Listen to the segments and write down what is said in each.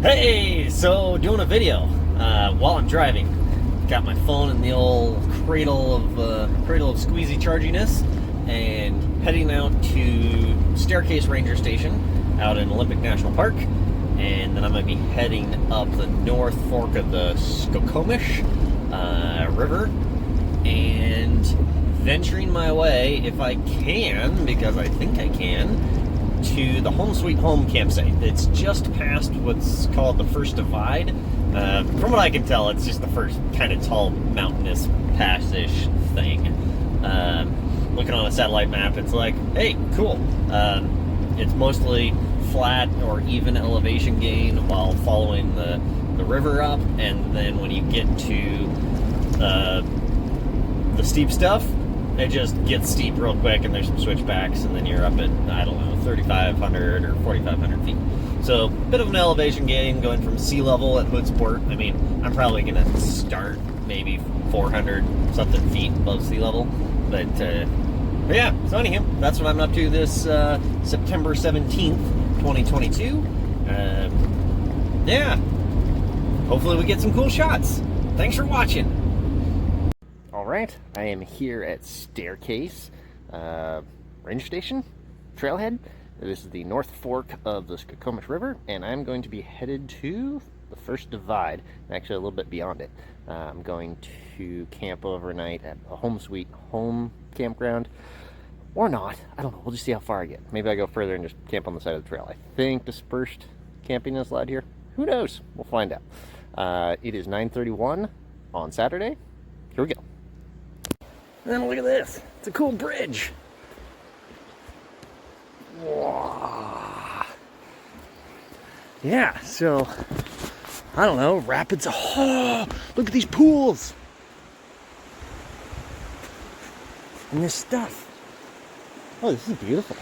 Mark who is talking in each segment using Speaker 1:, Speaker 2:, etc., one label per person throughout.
Speaker 1: Hey, so doing a video while I'm driving. Got my phone in the old cradle of squeezy charginess, and heading out to Staircase Ranger Station out in Olympic National Park, and then I'm gonna be heading up the North Fork of the Skokomish River and venturing my way, if I can, because I think I can, to the Home Sweet Home campsite. It's just past what's called the first divide. From what I can tell, it's just the first kind of tall mountainous pass-ish thing. Looking on a satellite map, it's like, hey, cool. It's mostly flat or even elevation gain while following the river up, and then when you get to the steep stuff, it just gets steep real quick, and there's some switchbacks, and then you're up at, I don't know, 3,500 or 4,500 feet. So, bit of an elevation gain going from sea level at Hoodsport. I mean, I'm probably going to start maybe 400 something feet above sea level. But yeah, so anyhow, that's what I'm up to this September 17th, 2022. Yeah, hopefully we get some cool shots. Thanks for watching. Alright, I am here at Staircase Ranger Station, Trailhead. This is the North Fork of the Skokomish River, and I'm going to be headed to the first divide, actually a little bit beyond it. I'm going to camp overnight at a Home Sweet Home campground, or not. I don't know, we'll just see how far I get. Maybe I go further and just camp on the side of the trail. I think dispersed camping is allowed here. Who knows? We'll find out. It is 9:31 on Saturday. Here we go. And look at this. It's a cool bridge. Wow. Yeah, so, I don't know, rapids. Oh, look at these pools. And this stuff. Oh, this is beautiful.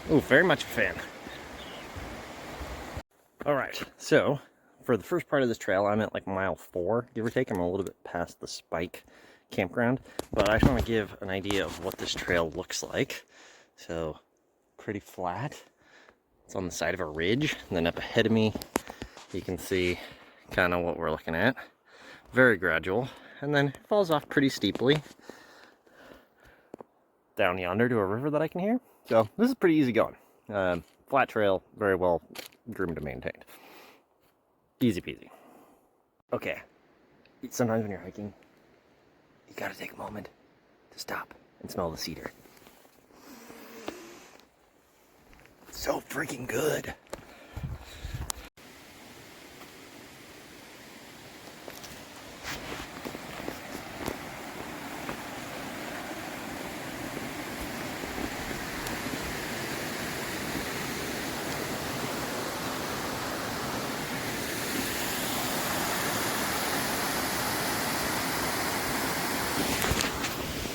Speaker 1: Oh, very much a fan. All right, so for the first part of this trail, I'm at like mile 4, give or take. I'm a little bit past the Spike campground, but I just want to give an idea of what this trail looks like. So, pretty flat. It's on the side of a ridge, and then up ahead of me, you can see kind of what we're looking at. Very gradual, and then it falls off pretty steeply down yonder to a river that I can hear. So, this is pretty easy going. Flat trail, very well groomed and maintained. Easy peasy. Okay, sometimes when you're hiking, you gotta take a moment to stop and smell the cedar. It's so freaking good.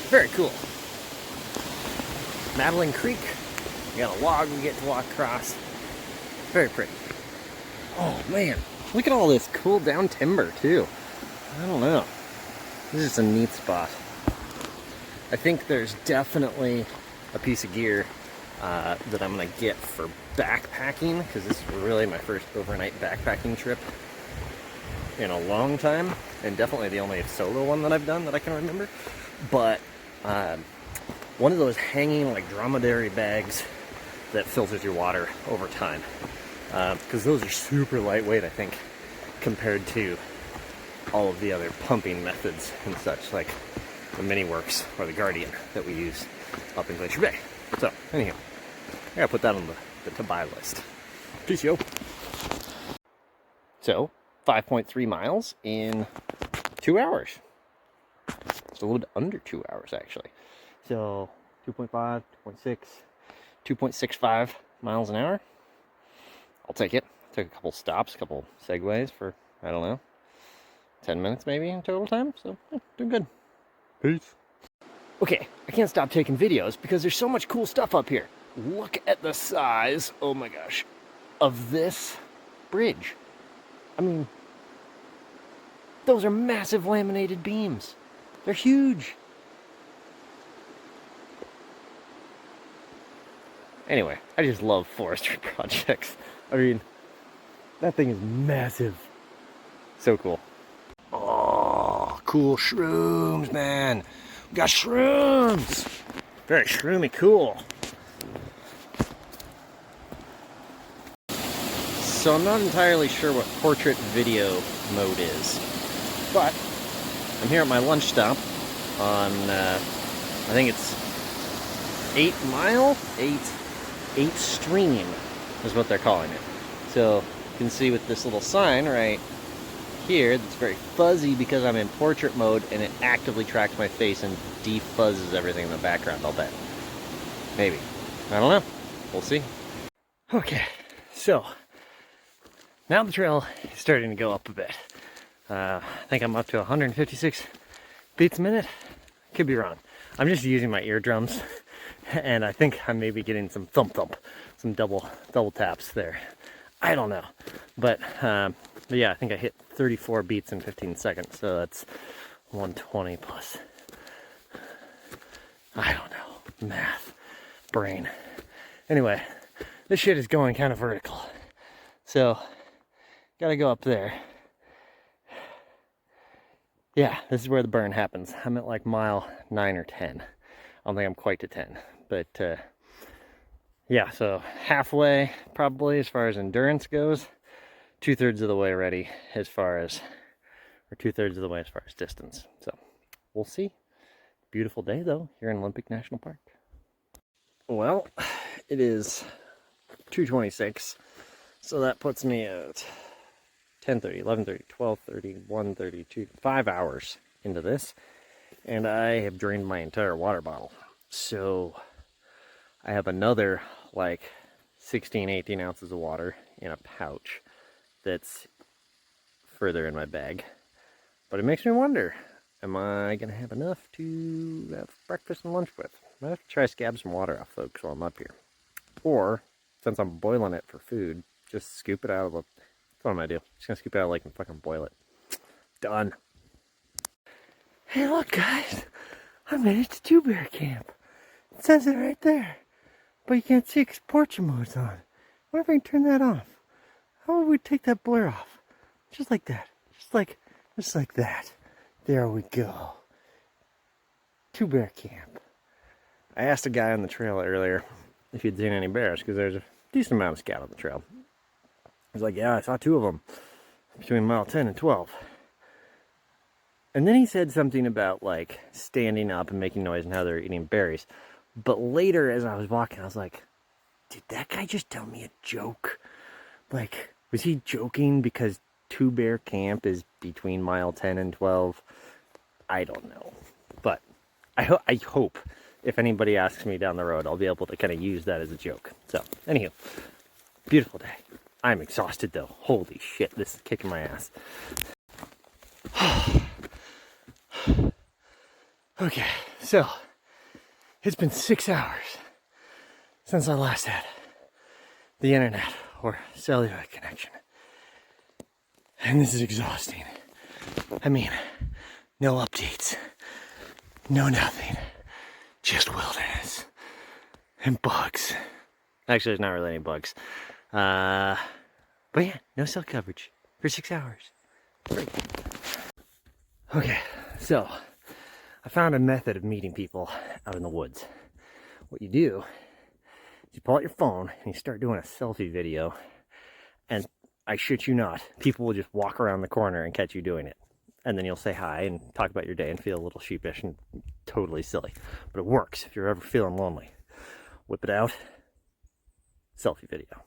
Speaker 1: Very cool. Madeline Creek. We got a log we get to walk across. Very pretty. Oh man, look at all this cool down timber too. I don't know. This is a neat spot. I think there's definitely a piece of gear that I'm gonna get for backpacking, because this is really my first overnight backpacking trip in a long time, and definitely the only solo one that I've done that I can remember. But one of those hanging like dromedary bags that filters your water over time, because those are super lightweight, I think, compared to all of the other pumping methods and such, like the Mini Works or the Guardian that we use up in Glacier Bay. So anyhow, I gotta put that on the to-buy list. Peace, yo. So 5.3 miles in 2 hours. It's a little bit under 2 hours, actually. So 2.5, 2.6, 2.65 miles an hour. I'll take it. Took a couple stops, a couple segues for, I don't know, 10 minutes maybe in total time. So, yeah, doing good. Peace. Okay, I can't stop taking videos because there's so much cool stuff up here. Look at the size, oh my gosh, of this bridge. I mean, those are massive laminated beams. They're huge. Anyway, I just love forestry projects. I mean, that thing is massive. So cool. Oh, cool shrooms, man. We got shrooms. Very shroomy cool. So I'm not entirely sure what portrait video mode is, but I'm here at my lunch stop on, I think it's 8 Mile? 8 Stream is what they're calling it. So you can see with this little sign right here, that's very fuzzy because I'm in portrait mode and it actively tracks my face and defuzzes everything in the background, I'll bet. Maybe. I don't know. We'll see. Okay, so now the trail is starting to go up a bit. I think I'm up to 156 beats a minute. Could be wrong. I'm just using my eardrums and I think I'm maybe getting some thump thump, some double taps there. I don't know. But yeah, I think I hit 34 beats in 15 seconds, so that's 120 plus. I don't know. Math. Brain. Anyway, this shit is going kind of vertical. So, gotta go up there. Yeah, this is where the burn happens. I'm at like mile 9 or 10. I don't think I'm quite to 10. But, yeah, so halfway probably as far as endurance goes. 2/3 of the way ready as far as, or 2/3 of the way as far as distance. So, we'll see. Beautiful day though, here in Olympic National Park. Well, it is 2:26, so that puts me at 10:30, 11:30, 12:30, 1:30, 2, 5 hours into this, and I have drained my entire water bottle. So I have another like 16, 18 ounces of water in a pouch that's further in my bag. But it makes me wonder, am I going to have enough to have breakfast and lunch with? Might have to try scab some water off, folks, while I'm up here. Or, since I'm boiling it for food, just scoop it out of a... That's what I'm going to do. Just going to scoop it out of the lake and fucking boil it. Done. Hey, look, guys. I made it to Two Bear Camp. It says it right there. But you can't see because portrait mode's on. What if I can turn that off? How would we take that blur off? Just like that. Just like that. There we go. Two Bear Camp. I asked a guy on the trail earlier if he'd seen any bears, because there's a decent amount of scat on the trail. He's like, yeah, I saw 2 of them between mile 10 and 12. And then he said something about like standing up and making noise and how they're eating berries. But later as I was walking, I was like, did that guy just tell me a joke? Like, was he joking because Two Bear Camp is between mile 10 and 12? I don't know. But I hope if anybody asks me down the road, I'll be able to kind of use that as a joke. So, anywho, beautiful day. I'm exhausted though. Holy shit, this is kicking my ass. Okay, so it's been 6 hours since I last had the internet or cellular connection. And this is exhausting. I mean, no updates, no nothing, just wilderness and bugs. Actually, there's not really any bugs. But yeah, no cell coverage for 6 hours. Great. Okay, so I found a method of meeting people out in the woods. What you do is you pull out your phone and you start doing a selfie video, and I shit you not, people will just walk around the corner and catch you doing it. And then you'll say hi and talk about your day and feel a little sheepish and totally silly. But it works if you're ever feeling lonely. Whip it out, selfie video.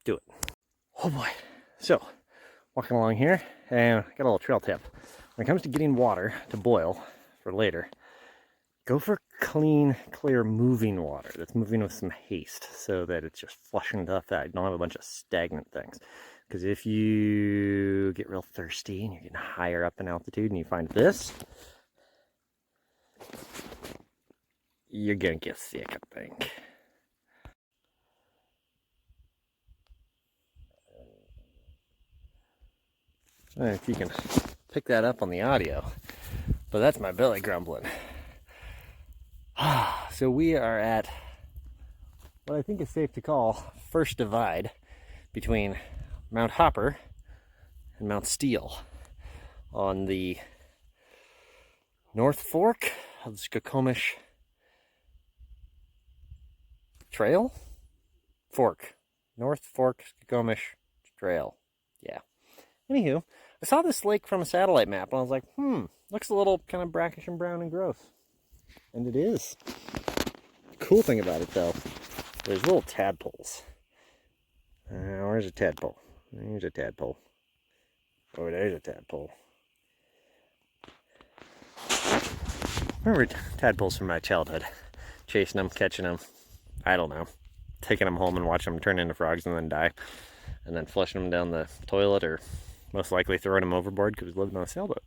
Speaker 1: Do it. Oh boy. So, walking along here, and I got a little trail tip. When it comes to getting water to boil for later, go for clean, clear, moving water that's moving with some haste so that it's just flushing stuff out. You don't have a bunch of stagnant things. Because if you get real thirsty and you're getting higher up in altitude and you find this, you're gonna get sick, I think. I don't know if you can pick that up on the audio, but that's my belly grumbling. So we are at I think is safe to call first divide between Mount Hopper and Mount Steele on the North Fork of the Skokomish Trail? Fork. North Fork Skokomish Trail. Yeah. Anywho, I saw this lake from a satellite map and I was like, looks a little kind of brackish and brown and gross. And it is. The cool thing about it though, there's little tadpoles. Where's a tadpole? There's a tadpole. Oh, there's a tadpole. Remember tadpoles from my childhood. Chasing them, catching them. I don't know. Taking them home and watching them turn into frogs and then die. And then flushing them down the toilet or most likely throwing them overboard because we lived on a sailboat.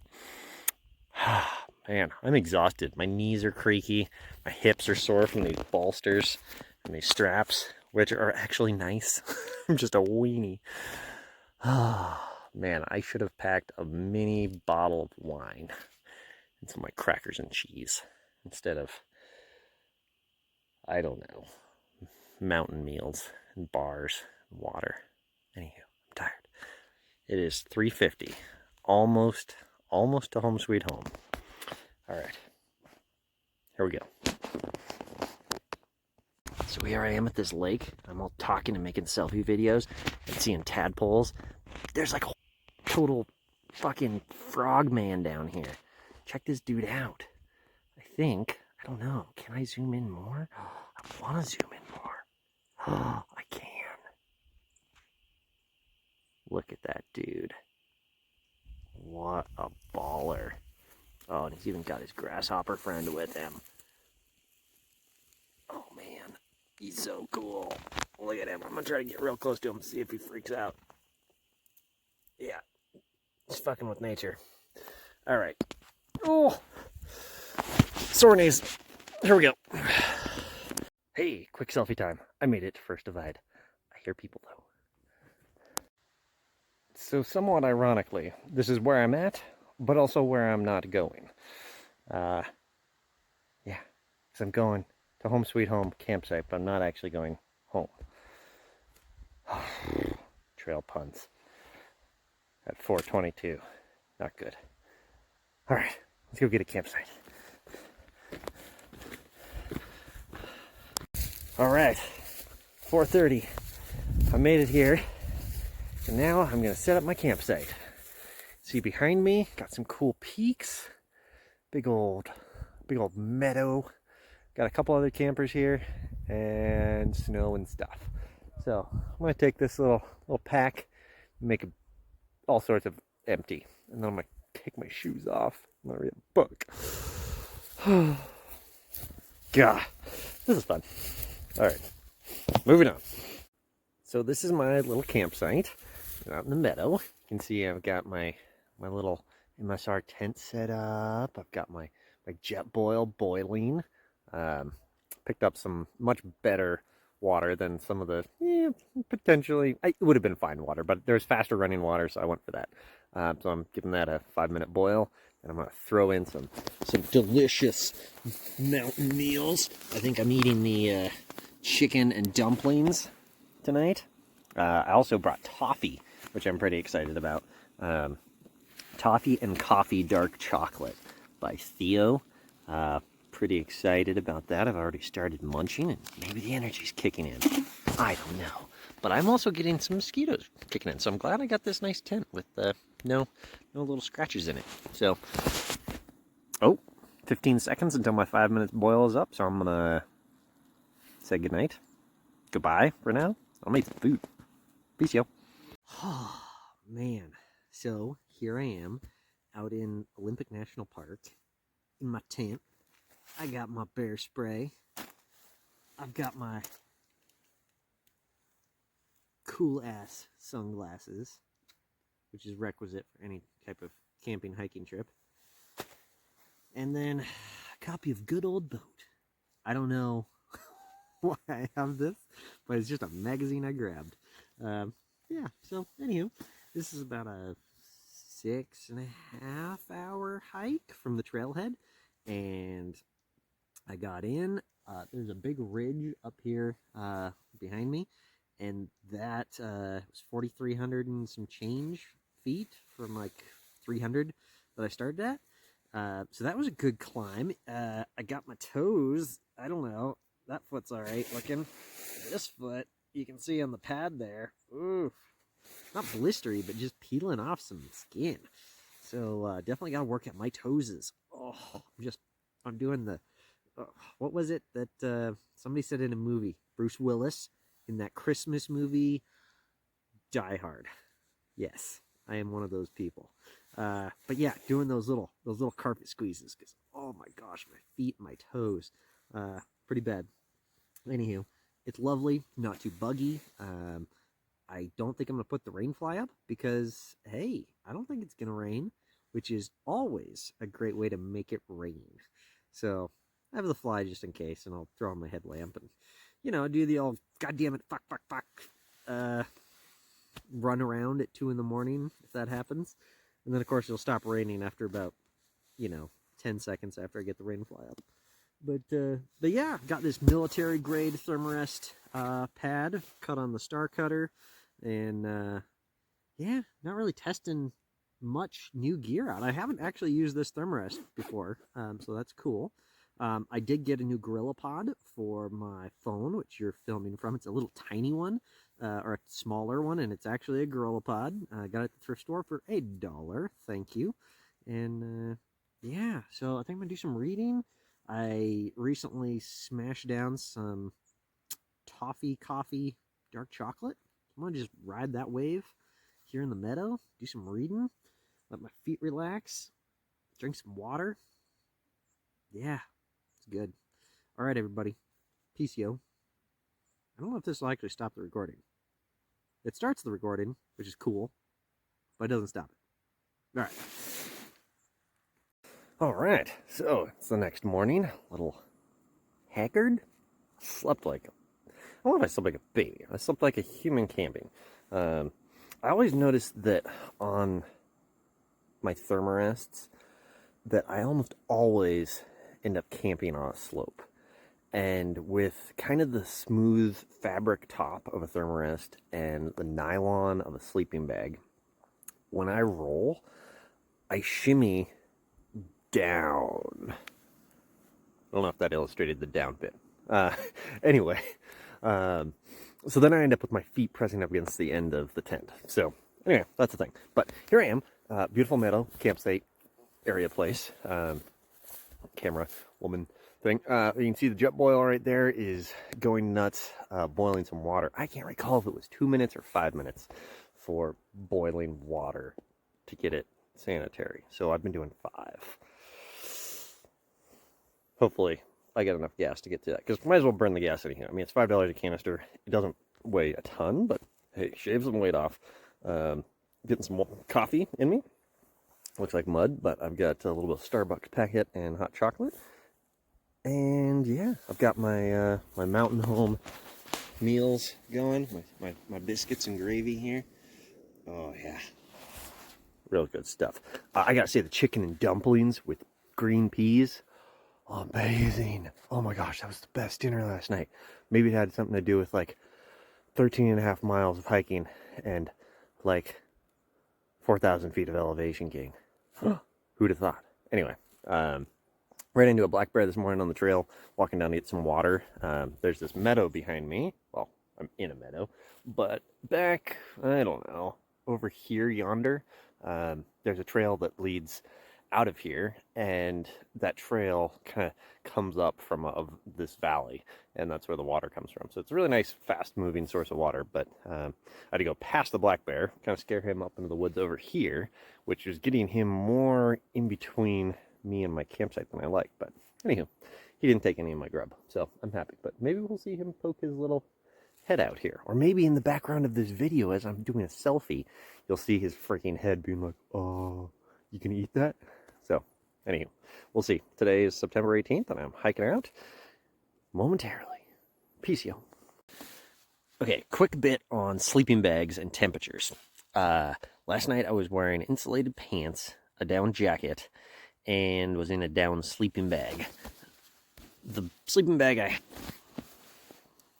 Speaker 1: Man, I'm exhausted. My knees are creaky. My hips are sore from these bolsters and these straps, which are actually nice. I'm just a weenie. Man, I should have packed a mini bottle of wine and some like crackers and cheese instead of, I don't know, mountain meals and bars and water. Anywho, I'm tired. It is 3:50, almost to home sweet home. All right, here we go. So here I am at this lake. I'm all talking and making selfie videos and seeing tadpoles. There's like a total fucking frog man down here. Check this dude out. I don't know, can I zoom in more? I want to zoom in more. I can. Look at that dude. What a baller. Oh, and he's even got his grasshopper friend with him. Oh man, he's so cool. Look at him. I'm gonna try to get real close to him and see if he freaks out. Yeah, he's fucking with nature. All right. Oh, sore knees. Here we go. Hey, quick selfie time. I made it to first divide. I hear people though. So somewhat ironically, this is where I'm at, but also where I'm not going. Yeah, because I'm going to home sweet home campsite, but I'm not actually going home. Trail puns at 4:22. Not good. All right, let's go get a campsite. All right, 4:30. I made it here. And now I'm going to set up my campsite. See behind me, got some cool peaks. Big old meadow. Got a couple other campers here and snow and stuff. So I'm going to take this little pack and make it all sorts of empty. And then I'm going to take my shoes off. I'm going to read a book. God, this is fun. All right, moving on. So this is my little campsite out in the meadow. You can see I've got my little MSR tent set up. I've got my jet boil boiling. Picked up some much better water than some of the potentially, it would have been fine water, but there's faster running water, so I went for that. So I'm giving that a 5-minute boil, and I'm gonna throw in some delicious mountain meals. I think I'm eating the chicken and dumplings tonight. I also brought toffee, which I'm pretty excited about. Toffee and Coffee Dark Chocolate by Theo. Pretty excited about that. I've already started munching, and maybe the energy's kicking in. I don't know. But I'm also getting some mosquitoes kicking in, so I'm glad I got this nice tent with no little scratches in it. So, 15 seconds until my 5 minutes boil is up, so I'm gonna say goodnight. Goodbye for now. I'll make some food. Peace, yo. Oh, man. So, here I am, out in Olympic National Park, in my tent. I got my bear spray. I've got my cool-ass sunglasses, which is requisite for any type of camping, hiking trip. And then a copy of Good Old Boat. I don't know why I have this, but it's just a magazine I grabbed. Yeah, so anywho, this is about a 6.5 hour hike from the Trailhead, and I got in there's a big ridge up here behind me, and that was 4,300 and some change feet from like 300 that I started at. So that was a good climb. I got my toes. I don't know. That foot's all right looking. This foot, you can see on the pad there. Ooh, not blistery, but just peeling off some skin. So definitely got to work at my toeses. Oh, I'm doing the, what was it that somebody said in a movie? Bruce Willis in that Christmas movie, Die Hard. Yes, I am one of those people. But yeah, doing those little carpet squeezes, because oh my gosh, my feet, my toes, pretty bad. Anywho, it's lovely, not too buggy. I don't think I'm gonna put the rain fly up because hey, I don't think it's gonna rain, which is always a great way to make it rain. So I have the fly just in case, and I'll throw on my headlamp and do the old goddamn it, fuck, run around at 2 in the morning if that happens. And then of course it'll stop raining after about 10 seconds after I get the rain fly up. But yeah, got this military grade Thermarest pad cut on the Star Cutter, and yeah, not really testing much new gear out. I haven't actually used this Thermarest before, so that's cool. I did get a new GorillaPod for my phone, which you're filming from. It's a little tiny one, or a smaller one, and it's actually a GorillaPod. I got it at the thrift store for $1. Thank you. And yeah, so I think I'm gonna do some reading. I recently smashed down some toffee coffee dark chocolate. I'm gonna just ride that wave here in the meadow, do some reading, let my feet relax, drink some water. Yeah, it's good. All right, everybody. Peace, yo. I don't know if this will actually stop the recording. It starts the recording, which is cool, but it doesn't stop it. All right. All right, so it's the next morning. A little haggard. Slept like I don't know if I slept like a baby. I slept like a human camping. I always noticed that on my Thermarests that I almost always end up camping on a slope. And with kind of the smooth fabric top of a Thermarest and the nylon of a sleeping bag, when I roll, I shimmy down. I don't know if that illustrated the down bit. Anyway, so then I end up with my feet pressing up against the end of the tent. So anyway, that's the thing. But here I am, beautiful meadow, campsite, area place, camera, woman thing. You can see the jet boil right there is going nuts, boiling some water. I can't recall if it was 2 minutes or 5 minutes for boiling water to get it sanitary. So I've been doing 5. Hopefully I get enough gas to get to that, because might as well burn the gas anyhow. I mean, it's $5 a canister. It doesn't weigh a ton, but hey, shave some weight off. Getting some coffee in me. Looks like mud, but I've got a little bit of Starbucks packet and hot chocolate. And yeah, I've got my my Mountain Home meals going. My biscuits and gravy here. Oh yeah, real good stuff. I gotta say, the chicken and dumplings with green peas, amazing. Oh my gosh, that was the best dinner last night. Maybe it had something to do with like 13.5 miles of hiking and like 4,000 feet of elevation gain. Who'd have thought? Anyway, ran into a black bear this morning on the trail, walking down to get some water. There's this meadow behind me. Well, I'm in a meadow, but back, I don't know, over here yonder, there's a trail that leads out of here, and that trail kind of comes up from this valley, and that's where the water comes from. So it's a really nice, fast-moving source of water, but I had to go past the black bear, kind of scare him up into the woods over here, which is getting him more in between me and my campsite than I like. But anywho, he didn't take any of my grub, so I'm happy. But maybe we'll see him poke his little head out here, or maybe in the background of this video as I'm doing a selfie, you'll see his freaking head being like, oh, you can eat that? So anywho, we'll see. Today is September 18th, and I'm hiking out momentarily. Peace, yo. Okay, quick bit on sleeping bags and temperatures. Last night I was wearing insulated pants, a down jacket, and was in a down sleeping bag. The sleeping bag I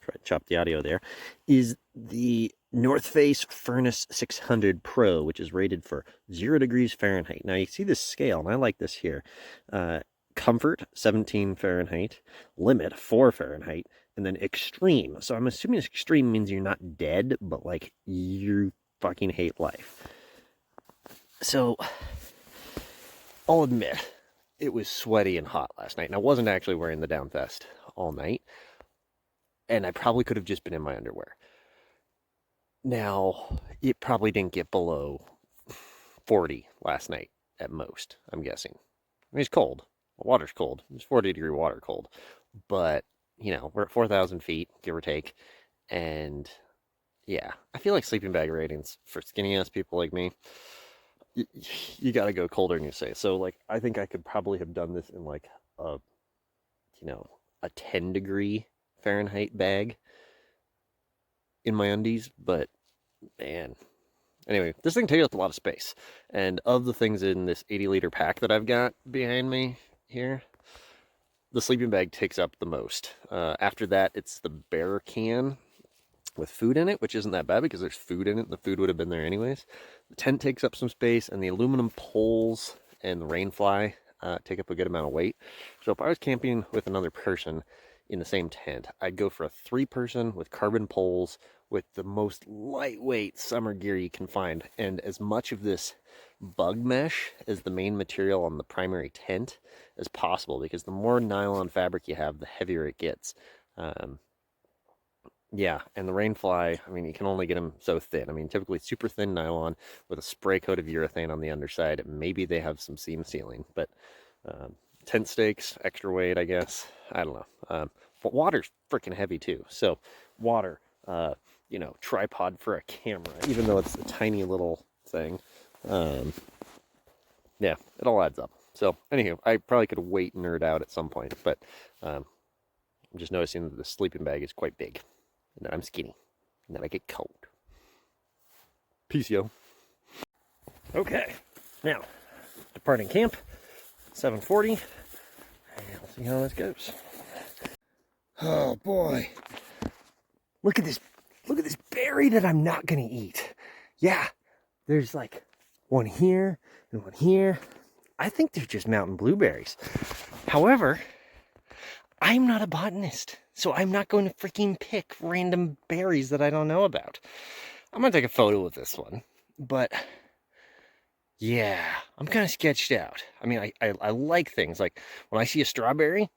Speaker 1: try to chop the audio there is the North Face Furnace 600 Pro, which is rated for 0 degrees Fahrenheit. Now you see this scale, and I like this here. Comfort 17 Fahrenheit, limit 4 Fahrenheit, and then extreme. So I'm assuming extreme means you're not dead, but like you fucking hate life. So I'll admit it was sweaty and hot last night, and I wasn't actually wearing the down vest all night, and I probably could have just been in my underwear. Now, it probably didn't get below 40 last night at most, I'm guessing. I mean, it's cold. The water's cold. It's 40-degree water cold. But, you know, we're at 4,000 feet, give or take. And, yeah, I feel like sleeping bag ratings for skinny-ass people like me, you gotta go colder than you say. So, like, I think I could probably have done this in, like, a 10-degree Fahrenheit bag in my undies, but man. Anyway, this thing takes up a lot of space. And of the things in this 80-liter pack that I've got behind me here, the sleeping bag takes up the most. After that, it's the bear can with food in it, which isn't that bad because there's food in it. The food would have been there anyways. The tent takes up some space, and the aluminum poles and the rain fly take up a good amount of weight. So if I was camping with another person in the same tent, I'd go for a 3-person with carbon poles with the most lightweight summer gear you can find, and as much of this bug mesh as the main material on the primary tent as possible, because the more nylon fabric you have, the heavier it gets. Yeah, and the rain fly, I mean, you can only get them so thin. I mean, typically super thin nylon with a spray coat of urethane on the underside. Maybe they have some seam sealing, but tent stakes, extra weight, I guess. I don't know. But water's freaking heavy too. So water, tripod for a camera, even though it's a tiny little thing. Yeah, it all adds up. So anywho, I probably could wait and nerd out at some point, but I'm just noticing that the sleeping bag is quite big, and that I'm skinny, and that I get cold. Peace, yo. Okay, now, departing camp, 7:40, and we'll see how this goes. Oh boy, look at this berry that I'm not gonna eat. Yeah, there's like one here and one here. I think they're just mountain blueberries. However, I'm not a botanist, so I'm not going to freaking pick random berries that I don't know about. I'm gonna take a photo of this one, but yeah, I'm kind of sketched out. I mean, I like things like when I see a strawberry,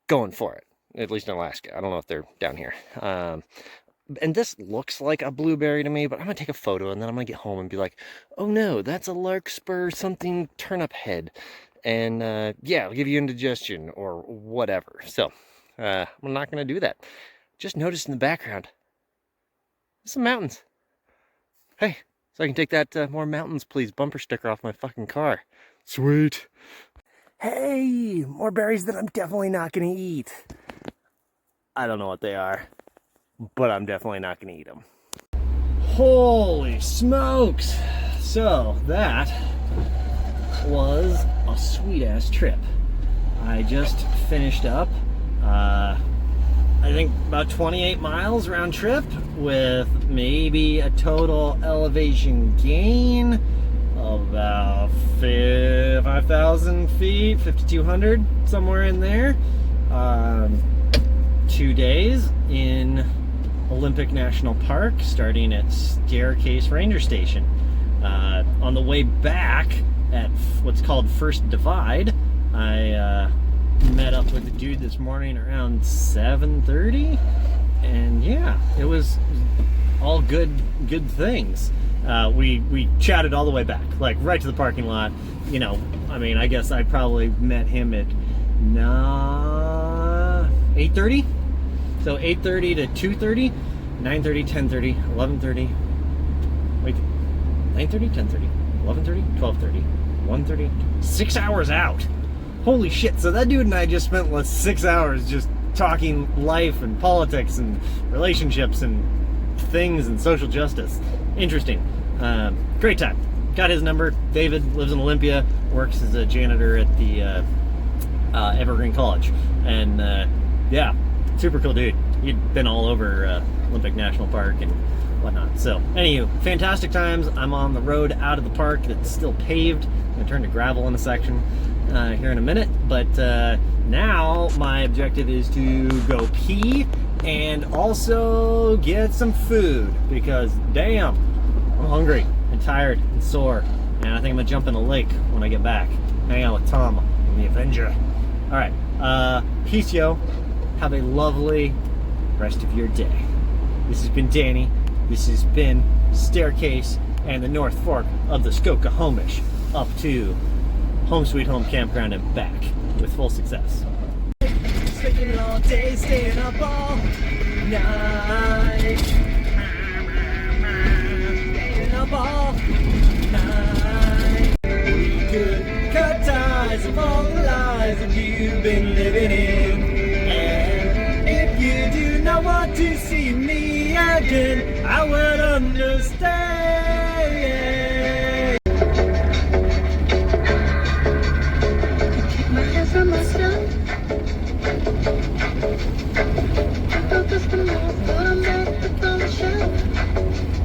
Speaker 1: going for it. At least in Alaska. I don't know if they're down here. And this looks like a blueberry to me, but I'm going to take a photo and then I'm going to get home and be like, oh no, that's a larkspur something turnip head. And yeah, I'll give you indigestion or whatever. So I'm not going to do that. Just notice in the background, there's some mountains. Hey, so I can take that more mountains please bumper sticker off my fucking car. Sweet. Hey, more berries that I'm definitely not going to eat. I don't know what they are, but I'm definitely not going to eat them. Holy smokes! So that was a sweet-ass trip. I just finished up, I think about 28 miles round trip with maybe a total elevation gain of about 5,000 feet, 5,200, somewhere in there. 2 days in Olympic National Park, starting at Staircase Ranger Station. On the way back at what's called First Divide, I met up with a dude this morning around 7:30, and yeah, it was all good things. We chatted all the way back, like right to the parking lot. You know, I mean, I guess I probably met him at 8:30. So 8:30 to 2:30, 9:30, 10:30, 11:30. Wait, 9:30, 10:30, 11:30, 12:30, 1:30. 6 hours out. Holy shit! So that dude and I just spent 6 hours just talking life and politics and relationships and things and social justice. Interesting. Great time. Got his number. David lives in Olympia, works as a janitor at the Evergreen College. And yeah, super cool dude. He'd been all over Olympic National Park and whatnot. So, anywho, fantastic times. I'm on the road out of the park that's still paved. I'm going to turn to gravel in a section here in a minute. But now my objective is to go pee and also get some food because, damn, I'm hungry and tired and sore. And I think I'm going to jump in the lake when I get back. Hang out with Tom and the Avenger. Alright, peace, yo. Have a lovely rest of your day. This has been Danny. This has been Staircase and the North Fork of the Skokomish up to Home Sweet Home Campground and back with full success. Sleeping all day, staying up all night. Staying up all night. We could cut ties of all the lies that you've been living in. And if you do not want to see me again, I would understand. Keep my hands on myself. I focus the most, but I'm back on the shelf.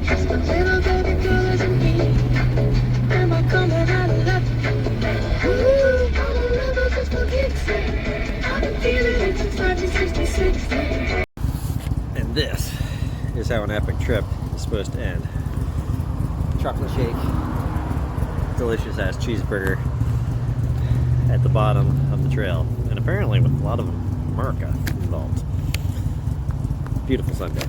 Speaker 1: Just a little baby girl isn't me. Am I coming out of left? Ooh, all the levels just for kicks. I've been feeling it since 1966. And this is how an epic trip is supposed to end. Chocolate shake, delicious ass cheeseburger at the bottom of the trail, and apparently with a lot of America involved. Beautiful Sunday.